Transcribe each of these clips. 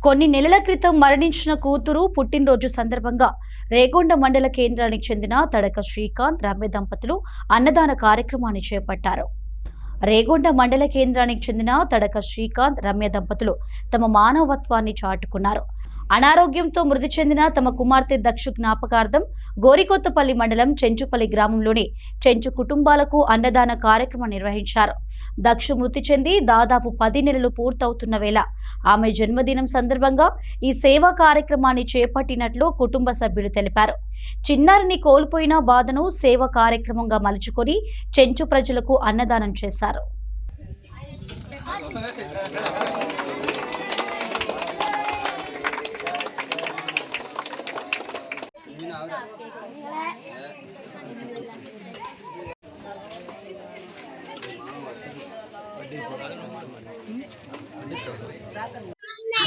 కొన్ని నెలల క్రితం మరణించిన కూతురు పుట్టినరోజు సందర్భంగా రేగొండ మండల కేంద్రానికి చెందిన తడక శ్రీకాంత్, రమ్య దంపతులు అన్నదాన కార్యక్రమాన్ని చేపట్టారు. రేగొండ మండల కేంద్రానికి చెందిన తడక శ్రీకాంత్, రమ్య దంపతులు తమ మానవత్వాన్ని చాటుకున్నారు. అనారోగ్యంతో మృతి చెందిన తమ కుమార్తె దక్షు జ్ఞాపకార్థం గోరికొత్తపల్లి మండలం చెంచుపల్లి గ్రామంలోని చెంచు కుటుంబాలకు అన్నదాన కార్యక్రమం నిర్వహించారు. దక్షు మృతి చెంది దాదాపు 10 నెలలు పూర్తవుతున్న వేళ ఆమె జన్మదినం సందర్భంగా ఈ సేవా కార్యక్రమాన్ని చేపట్టినట్లు కుటుంబ సభ్యులు తెలిపారు. చిన్నారిని కోల్పోయిన బాధను సేవా కార్యక్రమంగా మలుచుకొని చెంచు ప్రజలకు అన్నదానం చేశారు.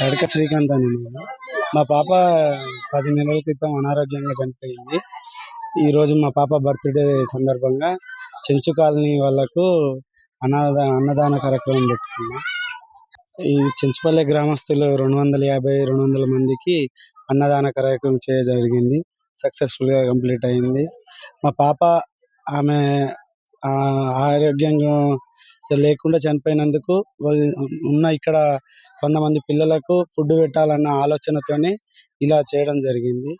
తడక శ్రీకాంత్ అని మా పాప 10 నెలల క్రితం అనారోగ్యంగా చనిపోయింది. ఈరోజు మా పాప బర్త్డే సందర్భంగా చెంచు కాలనీ వాళ్ళకు అన్నదాన కార్యక్రమం పెట్టుకున్నాం. ఈ చెంచుపల్లి గ్రామస్తులు 250-200 మందికి అన్నదాన కార్యక్రమం చేయడం జరిగింది. సక్సెస్ఫుల్గా కంప్లీట్ అయింది. మా పాప ఆమె ఆరోగ్యంగా లేకుండా చనిపోయినందుకు ఉన్న ఇక్కడ 100 మంది పిల్లలకు ఫుడ్ పెట్టాలన్న ఆలోచనతోనే ఇలా చేయడం జరిగింది.